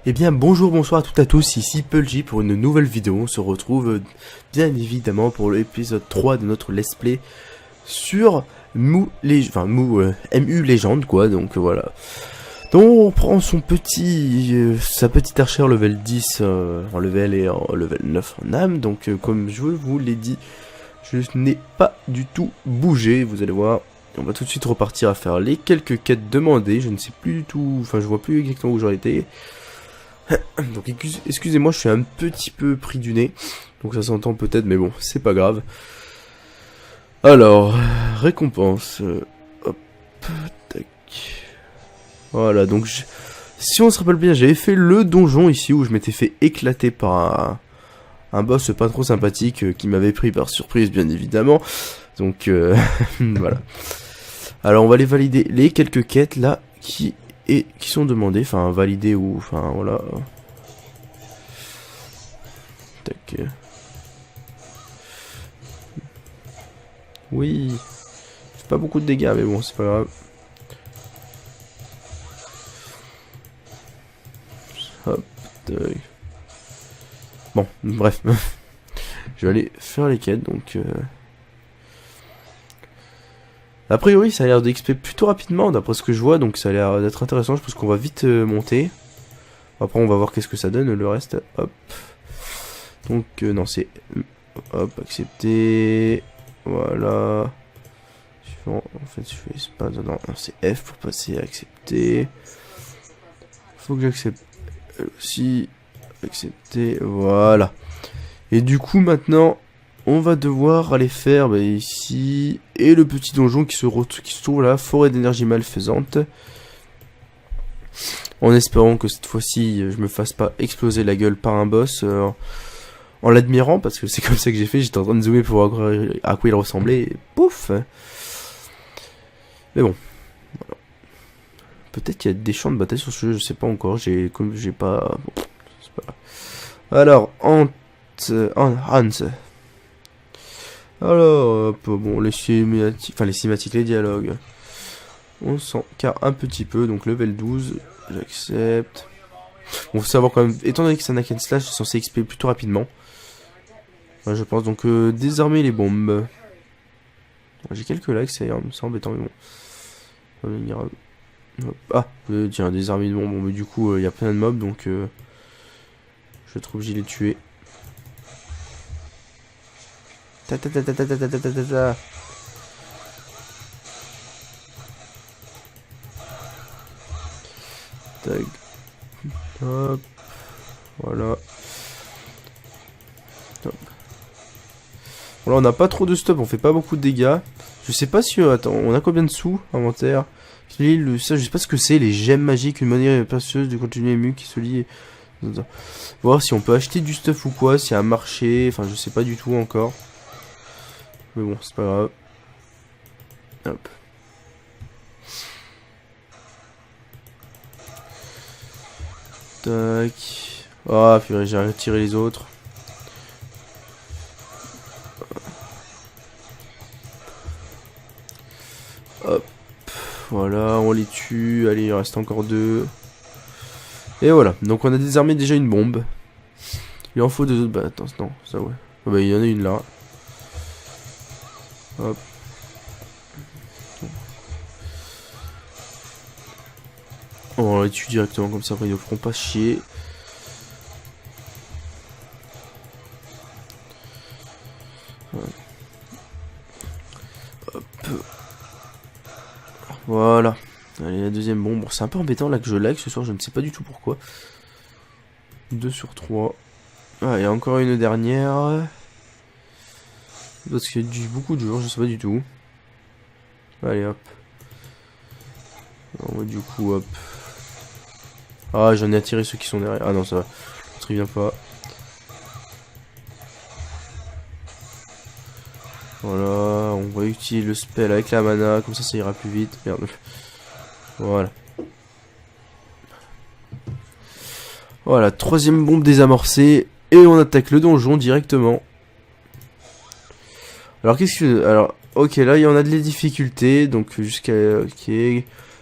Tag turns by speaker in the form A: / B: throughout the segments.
A: Eh bien bonjour, bonsoir à toutes et à tous, ici Pulgy pour une nouvelle vidéo. On se retrouve bien évidemment pour l'épisode 3 de notre let's play sur MU Legend quoi, donc voilà. Donc on prend son petit, sa petite archère level 10 en level et en level 9 en âme. Donc comme je vous l'ai dit, je n'ai pas du tout bougé, vous allez voir. On va tout de suite repartir à faire les quelques quêtes demandées, je ne sais plus du tout, enfin je vois plus exactement où j'en étais. Donc excusez-moi, je suis un petit peu pris du nez, donc ça s'entend peut-être, mais bon, c'est pas grave. Alors, récompense, hop, tac. Voilà, donc si on se rappelle bien, j'avais fait le donjon ici où je m'étais fait éclater par un boss pas trop sympathique qui m'avait pris par surprise, bien évidemment. Donc voilà. Alors on va aller valider les quelques quêtes là qui sont demandées, enfin valider ou enfin voilà. Tac. Oui. C'est pas beaucoup de dégâts, mais bon, c'est pas grave. Hop. Tac. Bon, bref. Je vais aller faire les quêtes, donc... A priori, ça a l'air d'XP plutôt rapidement, d'après ce que je vois, donc ça a l'air d'être intéressant. Je pense qu'on va vite monter. Après, on va voir qu'est-ce que ça donne, le reste. Hop. Donc, non, c'est... Hop, accepter... Voilà. Suivant, en fait, je fais pas... Non, c'est F pour passer à accepter. Faut que j'accepte aussi. Accepter, voilà. Et du coup, maintenant, on va devoir aller faire ici... Et le petit donjon qui se trouve là, forêt d'énergie malfaisante. En espérant que cette fois-ci, je me fasse pas exploser la gueule par un boss... en l'admirant, parce que c'est comme ça que j'ai fait, j'étais en train de zoomer pour voir à quoi il ressemblait, et pouf. Mais bon, voilà. Peut-être qu'il y a des champs de bataille sur ce jeu, je sais pas encore, j'ai pas... Bon, c'est pas grave. Alors, Hans. Alors, hop, bon, les cinématiques, les dialogues. On s'en carre un petit peu, donc level 12, j'accepte. Bon, faut savoir quand même, étant donné que c'est un hack and slash, c'est censé XP plutôt rapidement. Ouais, je pense donc désarmer les bombes. J'ai quelques likes, c'est embêtant, mais bon. Ah, tiens, désarmer les bombes. Bon, mais du coup, il y a plein de mobs, donc je vais être obligé de les tuer. Ta ta ta ta ta ta ta ta ta ta. Tac. Hop. Voilà. Hop. Bon, là, on n'a pas trop de stop, on fait pas beaucoup de dégâts. Je sais pas si... attends, on a combien de sous? Inventaire. Ça, je sais pas ce que c'est, les gemmes magiques, une manière précieuse de continuer ému qui se lie... Voir si on peut acheter du stuff ou quoi, s'il y a un marché, enfin je sais pas du tout encore. Mais bon, c'est pas grave. Hop. Tac. Ah, purée, j'ai retiré les autres. Hop. Voilà, on les tue. Allez, il en reste encore 2. Et voilà, donc on a désarmé déjà une bombe. Il en faut 2 autres. Bah attends, non, ça ouais. Ah bah il y en a une là. Hop. On les tue directement comme ça, après ils ne feront pas chier. Hop. Voilà. Allez, la deuxième bombe. Bon, c'est un peu embêtant là que je lag ce soir, je ne sais pas du tout pourquoi. 2 sur 3. Ah, et encore une dernière. Parce qu'il y a beaucoup de jours, je sais pas du tout. Allez, hop. Alors, du coup, hop. Ah, j'en ai attiré ceux qui sont derrière. Ah non, ça va. Très bien pas. Voilà, on va utiliser le spell avec la mana, comme ça ira plus vite. Merde. Voilà. Voilà, troisième bombe désamorcée. Et on attaque le donjon directement. Alors qu'est-ce que... Alors, ok, là il y en a de les difficultés. Donc jusqu'à... Ok.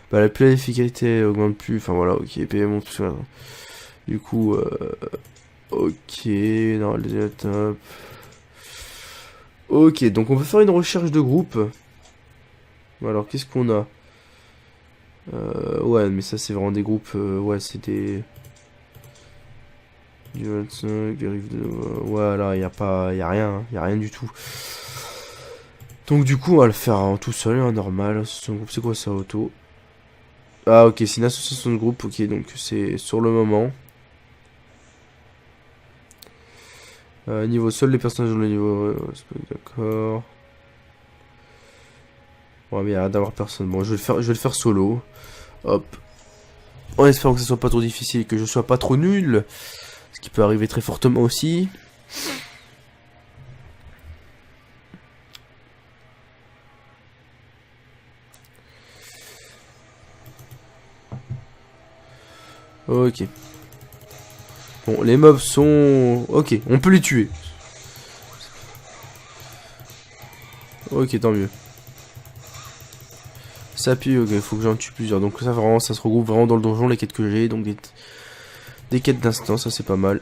A: Bah la difficulté augmente plus. Enfin voilà, ok. Paiement plus... Du coup, ok, non, les top. Ok, donc on peut faire une recherche de groupe. Alors, qu'est-ce qu'on a? Ouais, mais ça, c'est vraiment des groupes. Ouais, c'est des. Du 25, des rives de. Voilà, y a pas. Y a rien, hein, y a rien du tout. Donc, du coup, on va le faire en tout seul, en normal. C'est quoi ça, auto? Ah, ok, c'est une association de groupe. Ok, donc c'est sur le moment. Niveau seul, les personnages dans le niveau. D'accord. Ouais, mais il y a l'air d'avoir personne. Bon, je vais le faire solo. Hop. En espérant que ce soit pas trop difficile et que je sois pas trop nul. Ce qui peut arriver très fortement aussi. Ok. Bon, les mobs sont... Ok, on peut les tuer. Ok, tant mieux. Ça appuie, ok, faut que j'en tue plusieurs. Donc ça, vraiment, ça se regroupe vraiment dans le donjon, les quêtes que j'ai. Donc des quêtes d'instant, ça c'est pas mal.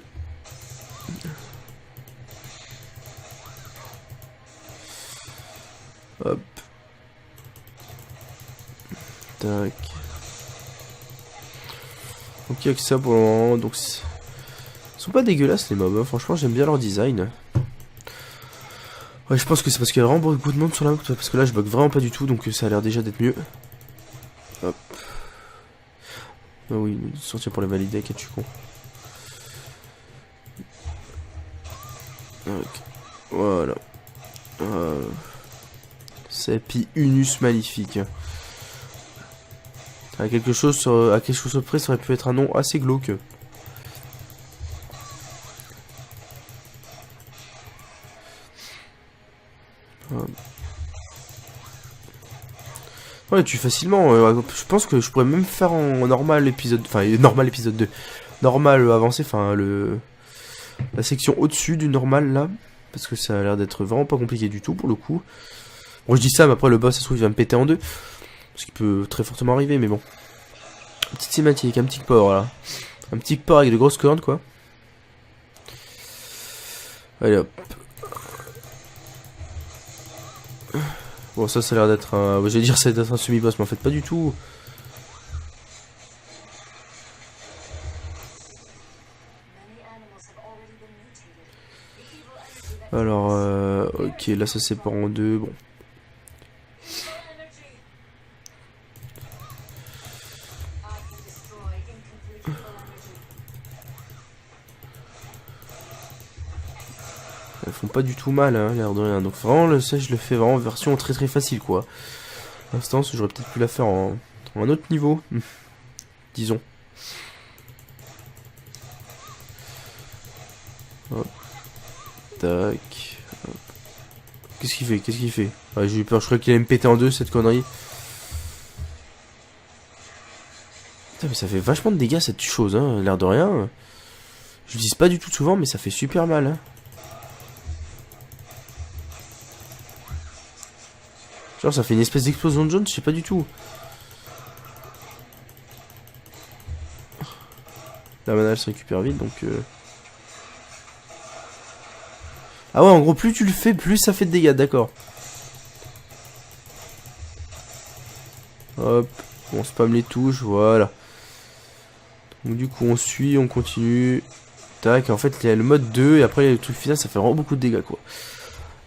A: Hop. Tac. Donc il y a que ça pour le moment. Donc ils sont pas dégueulasses les mobs, hein. Franchement j'aime bien leur design. Ouais, je pense que c'est parce qu'il y a vraiment beaucoup de monde sur la map. Parce que là je bug vraiment pas du tout, donc ça a l'air déjà d'être mieux. Hop. Ah oui, sortir pour les valider, quest je suis con. Ok. Voilà. Sapi Unus Maléfique. À quelque chose près, ça aurait pu être un nom assez glauque. Ouais, tu facilement. Je pense que je pourrais même faire en normal épisode. Enfin, normal épisode 2. Normal avancé, enfin, la section au-dessus du normal là. Parce que ça a l'air d'être vraiment pas compliqué du tout pour le coup. Bon, je dis ça, mais après le boss, ça se trouve, il va me péter en deux. Ce qui peut très fortement arriver, mais bon. Petite cinématique, un petit port là. Un petit port avec de grosses cornes, quoi. Allez hop. Bon, ça a l'air d'être un. J'allais dire, ça va être un semi-boss, mais en fait, pas du tout. Alors, ok, là ça sépare en deux. Bon. Elles font pas du tout mal, hein, l'air de rien. Donc vraiment, ça je le fais vraiment en version très très facile, quoi. L'instant, j'aurais peut-être pu la faire en un autre niveau. Disons. Hop. Tac. Qu'est-ce qu'il fait? Qu'est-ce qu'il fait? Ouais, j'ai eu peur, je croyais qu'il allait me péter en deux, cette connerie. Putain, mais ça fait vachement de dégâts, cette chose, hein, l'air de rien. Je l'utilise pas du tout souvent, mais ça fait super mal, hein. Genre, ça fait une espèce d'explosion de jaune, je sais pas du tout. La mana, elle se récupère vite, donc... Ah ouais, en gros, plus tu le fais, plus ça fait de dégâts, d'accord. Hop, on spam les touches, voilà. Donc du coup, on suit, on continue. Tac, en fait, il y a le mode 2, et après, le truc final, ça fait vraiment beaucoup de dégâts, quoi.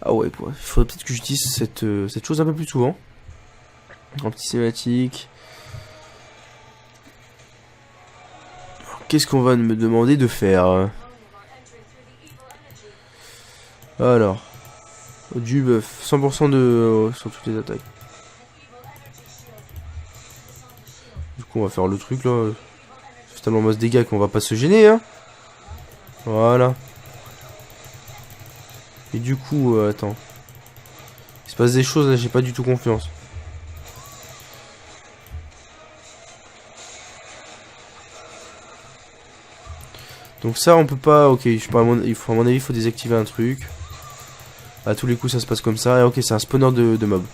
A: Ah ouais, quoi. Il faudrait peut-être que j'utilise cette chose un peu plus souvent. En petit cinématique. Qu'est-ce qu'on va me demander de faire? Alors. Du buff. 100% de... sur toutes les attaques. Du coup, on va faire le truc, là. C'est tellement masse dégâts qu'on va pas se gêner, hein. Voilà. Et du coup, attends. Il se passe des choses, là, j'ai pas du tout confiance. Donc ça, on peut pas... Ok, je sais pas, à mon avis, il faut désactiver un truc. À tous les coups, ça se passe comme ça. Et ok, c'est un spawner de mobs.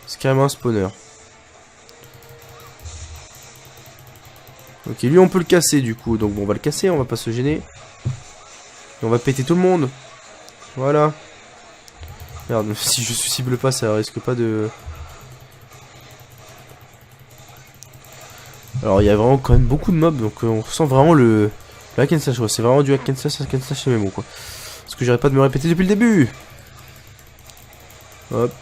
A: C'est carrément un spawner. Ok, lui on peut le casser du coup. Donc bon, on va le casser, on va pas se gêner. Et on va péter tout le monde. Voilà. Merde, si je cible pas, ça risque pas de... Alors il y a vraiment quand même beaucoup de mobs, donc on ressent vraiment le hack and slash, ouais. C'est vraiment du hack and slash MMO quoi. Parce que j'arrête pas de me répéter depuis le début. Hop.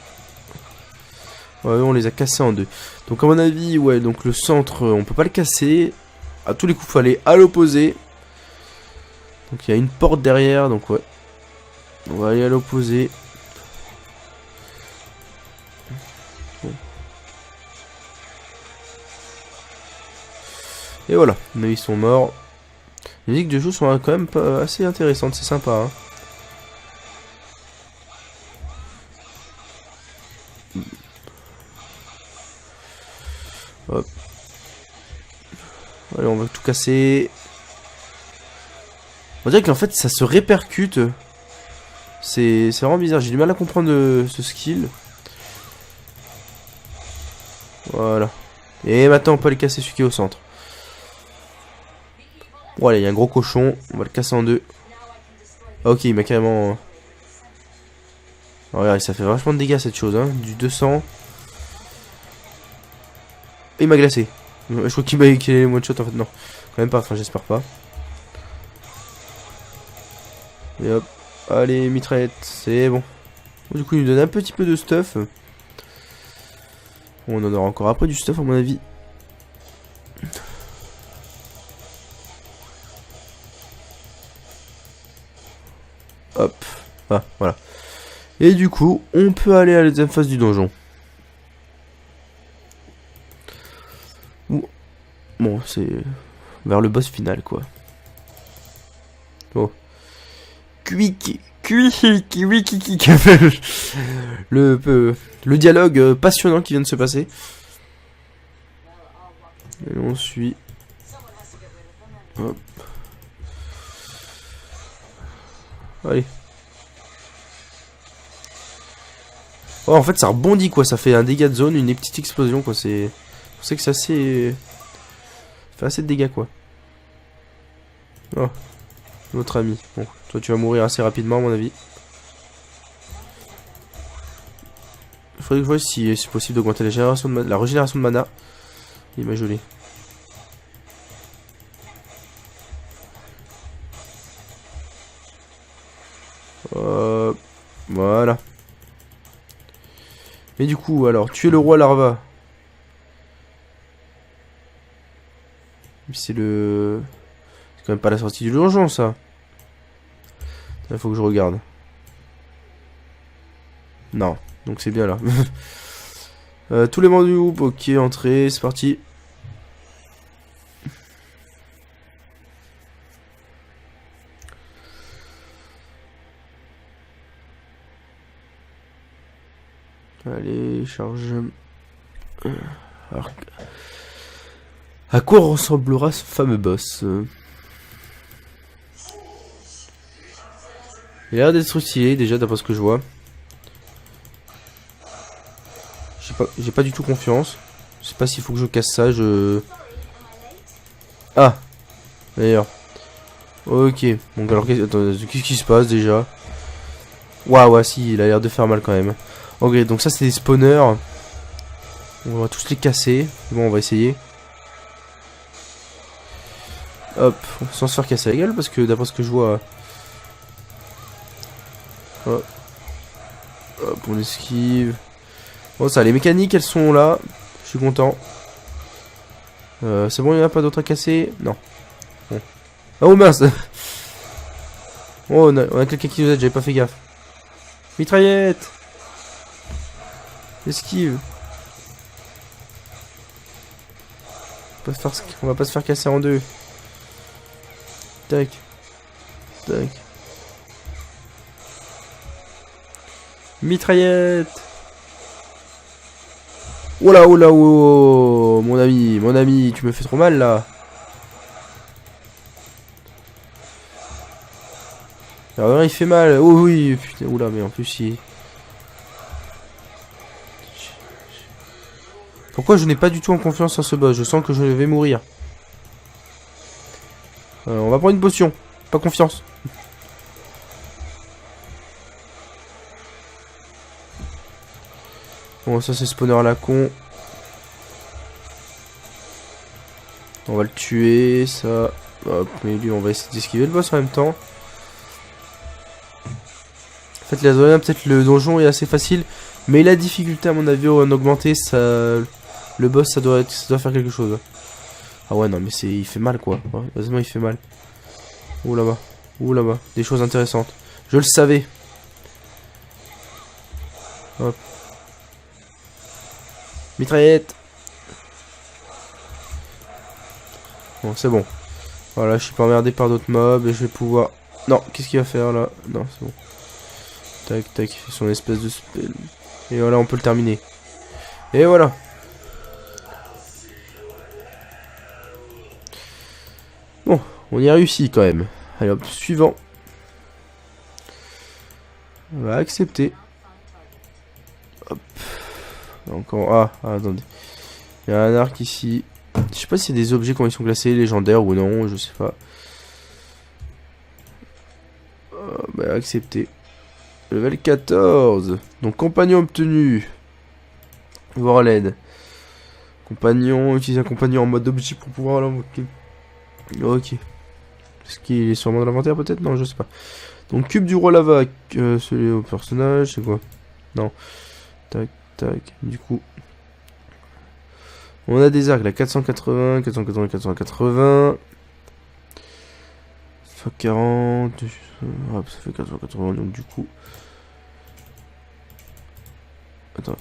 A: Ouais, on les a cassés en deux. Donc à mon avis, ouais, donc le centre, on peut pas le casser. À tous les coups, faut aller à l'opposé. Donc il y a une porte derrière, donc ouais. On va aller à l'opposé. Bon. Et voilà, mais ils sont morts. Les musiques de jeu sont quand même pas assez intéressantes, c'est sympa. Hein. Hop. Allez, on va tout casser. On dirait qu'en fait ça se répercute. C'est vraiment bizarre, j'ai du mal à comprendre ce skill. Voilà. Et maintenant on peut aller casser celui qui est au centre. Voilà, il y a un gros cochon, on va le casser en deux. Ok, il m'a carrément... Oh, regarde, ça fait vachement de dégâts cette chose, hein. Du 200. Et il m'a glacé. Je crois qu'il allait les one shot en fait, non. Quand même pas, enfin j'espère pas. Et hop. Allez, mitraillette, c'est bon. Du coup, il nous donne un petit peu de stuff. On en aura encore après du stuff à mon avis. Hop. Ah, voilà. Et du coup, on peut aller à la deuxième phase du donjon. Bon, c'est vers le boss final, quoi. Oh. Le dialogue passionnant qui vient de se passer. Et on suit. Hop. Allez. Oh, en fait, ça rebondit, quoi. Ça fait un dégât de zone, une petite explosion, quoi. C'est pour ça que c'est assez... Ça fait assez de dégâts, quoi. Oh. Notre ami. Bon, toi, tu vas mourir assez rapidement, à mon avis. Il faudrait que je vois si c'est possible d'augmenter la régénération de mana. Il m'a gelé. Voilà. Mais du coup, alors, tuer le roi larva. C'est le... C'est quand même pas la sortie du donjon, ça. Il faut que je regarde. Non, donc c'est bien là. Tous les membres du groupe, ok, entrée, c'est parti. Allez, charge. Alors, à quoi ressemblera ce fameux boss? Il a l'air d'être stylé déjà d'après ce que je vois. J'ai pas du tout confiance. Je sais pas s'il faut que je casse ça, Ah, d'ailleurs. Ok, donc alors qu'est-ce qui se passe déjà? Waouh, ouais, si, il a l'air de faire mal quand même. Ok, donc ça c'est des spawners. On va tous les casser. Bon, on va essayer. Hop, sans se faire casser la gueule parce que d'après ce que je vois... Hop, hop, on esquive. Bon, ça, les mécaniques elles sont là. Je suis content. C'est bon, il n'y en a pas d'autres à casser? Non. Bon. Oh mince. Oh, on a quelqu'un qui nous aide, j'avais pas fait gaffe. Mitraillette. Esquive. On va pas se faire casser en deux. Tac. Tac. Mitraillette. Oh là, oh là, oh, mon ami, tu me fais trop mal là. Alors, il fait mal. Oh oui, putain, oula, mais en plus il... Pourquoi je n'ai pas du tout en confiance en ce boss? Je sens que je vais mourir. On va prendre une potion. Pas confiance. Bon, ça c'est spawner à la con. On va le tuer, ça. Hop, mais lui, on va essayer d'esquiver le boss en même temps. En fait, la zone, peut-être le donjon est assez facile. Mais la difficulté, à mon avis, en augmenter, ça. Le boss, ça doit faire quelque chose. Ah ouais, non, mais il fait mal, quoi. Ouais, heureusement, il fait mal. Ouh là-bas. Ouh là-bas. Des choses intéressantes. Je le savais. Hop. Mitraillette. Bon, c'est bon. Voilà, je suis pas emmerdé par d'autres mobs et je vais pouvoir... Non, qu'est-ce qu'il va faire là? Non, c'est bon. Tac, tac, son espèce de spell. Et voilà, on peut le terminer. Et voilà. Bon, on y a réussi quand même. Allez hop, suivant. On va accepter. Hop. Encore... Ah, attendez. Il y a un arc ici. Je sais pas s'il y a des objets quand ils sont classés, légendaires ou non, je sais pas. Bah, accepter. Level 14. Donc, compagnon obtenu. Voir l'aide. Compagnon, utiliser un compagnon en mode objet pour pouvoir l'invoquer. Ok. Est-ce qu'il est sûrement dans l'inventaire peut-être? Non, je sais pas. Donc, cube du roi lava. Celui au personnage, c'est quoi? Non. Tac, tac. Du coup. On a des arcs là, 480, 480, 480. Ça fait 40. Hop, ça fait 480, donc du coup. Attends.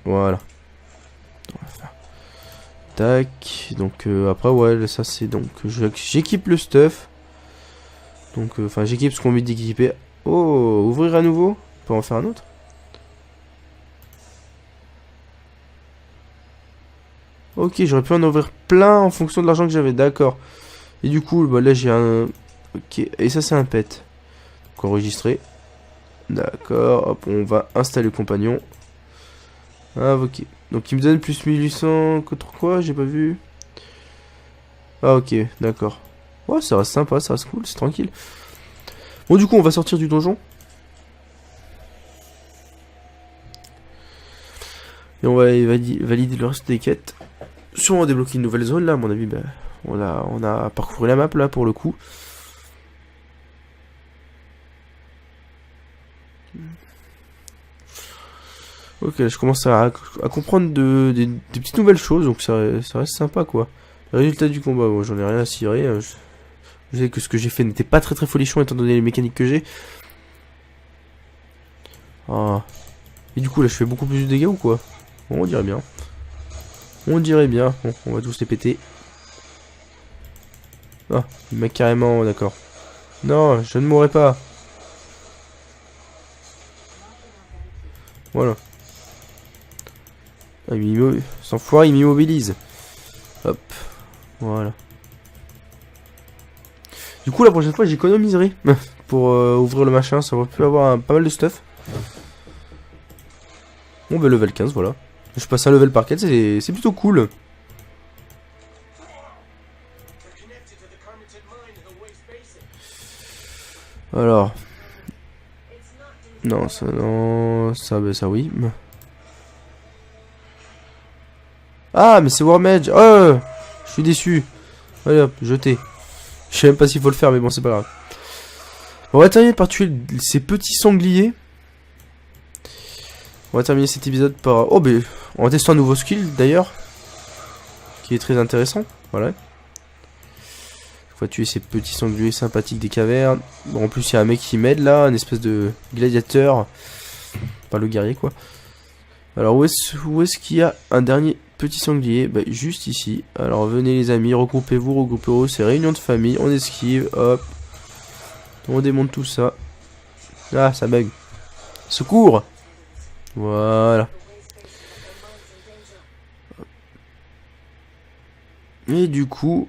A: Voilà. On va faire. Tac. Donc après, ouais, ça c'est donc. J'équipe le stuff. Donc, enfin, j'équipe ce qu'on met d'équiper. Oh, ouvrir à nouveau? On peut en faire un autre? Ok, j'aurais pu en ouvrir plein en fonction de l'argent que j'avais, d'accord. Et du coup, bah, là j'ai un... Ok, et ça c'est un pet. Donc enregistrer. D'accord, hop, on va installer le compagnon. Ah, ok. Donc il me donne plus 1800 contre quoi? J'ai pas vu. Ah, ok, d'accord. Ouais, ça reste sympa, ça reste cool, c'est tranquille. Bon, du coup, on va sortir du donjon. Et on va valider le reste des quêtes. Sûrement débloquer une nouvelle zone là, à mon avis, bah, on a parcouru la map là pour le coup. Ok, je commence à comprendre des petites nouvelles choses, donc ça reste sympa quoi. Le résultat du combat, bon, j'en ai rien à cirer. Je sais que ce que j'ai fait n'était pas très folichon étant donné les mécaniques que j'ai. Ah. Et du coup là je fais beaucoup plus de dégâts ou quoi? Bon, on dirait bien. On dirait bien. Bon, on va tous les péter. Ah, il m'a carrément... D'accord. Non, je ne mourrai pas. Voilà. Ah, sans foire, il m'immobilise. Hop. Voilà. Du coup, la prochaine fois, j'économiserai pour ouvrir le machin. Ça va pu avoir pas mal de stuff. Bon, bah, level 15, voilà. Je passe un level par 4, c'est plutôt cool. Alors. Non, ça, non. Ça, bah, ça, oui. Ah, mais c'est Wormage. Oh, je suis déçu. Allez hop, jeté. Je sais même pas s'il faut le faire, mais bon, c'est pas grave. On va terminer par tuer ces petits sangliers. On va terminer cet épisode par... Oh, ben, on va tester un nouveau skill, d'ailleurs. Qui est très intéressant. Voilà. On va tuer ces petits sangliers sympathiques des cavernes. Bon, en plus, il y a un mec qui m'aide, là. Un espèce de gladiateur. Pas le guerrier, quoi. Alors, où est-ce qu'il y a un dernier petit sanglier? Bah, juste ici. Alors, venez, les amis. Regroupez-vous. C'est réunion de famille. On esquive. Hop. On démonte tout ça. Ah, ça bug. Secours! Voilà. Et du coup,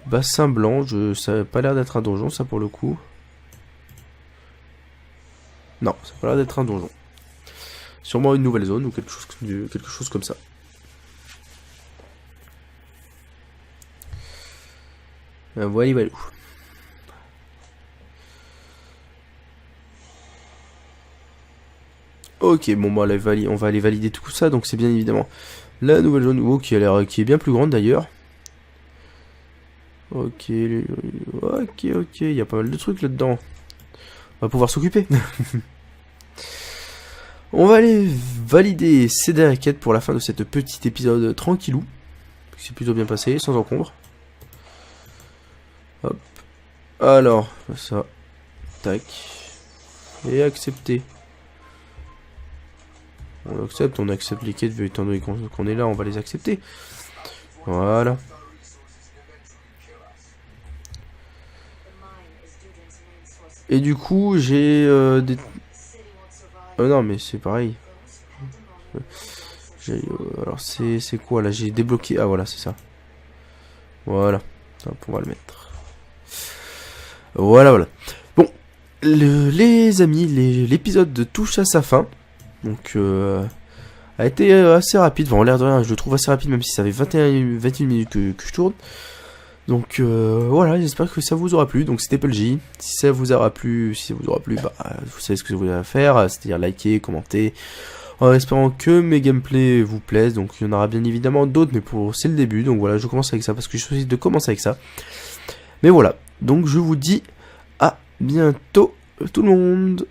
A: bassin blanc, ça n'a pas l'air d'être un donjon, ça pour le coup. Non, ça n'a pas l'air d'être un donjon. Sûrement une nouvelle zone ou quelque chose comme ça. Voilà, voilà. Ok, bon bah on va aller valider tout ça, donc c'est bien évidemment la nouvelle zone qui est bien plus grande d'ailleurs. Ok, ok, il y a pas mal de trucs là-dedans. On va pouvoir s'occuper. On va aller valider ces dernières quêtes pour la fin de cette petite épisode tranquillou. C'est plutôt bien passé, sans encombre. Hop. Alors, ça. Tac. Et accepter. On accepte les quêtes, étant donné qu'on est là, on va les accepter. Voilà. Et du coup, j'ai des... non, mais c'est pareil. Alors, c'est quoi, là? J'ai débloqué... Ah, voilà, c'est ça. Voilà. Hop, on va le mettre. Voilà, voilà. Bon, les amis, l'épisode touche à sa fin. Donc, a été assez rapide. Enfin, en l'air de rien, je le trouve assez rapide, même si ça fait 21 minutes que je tourne. Donc voilà, j'espère que ça vous aura plu. Donc c'était PLJ. Si ça vous aura plu, bah, vous savez ce que vous avez à faire, c'est-à-dire liker, commenter, en espérant que mes gameplays vous plaisent. Donc il y en aura bien évidemment d'autres, mais c'est le début. Donc voilà, je commence avec ça parce que je choisis de commencer avec ça. Mais voilà, donc je vous dis à bientôt tout le monde.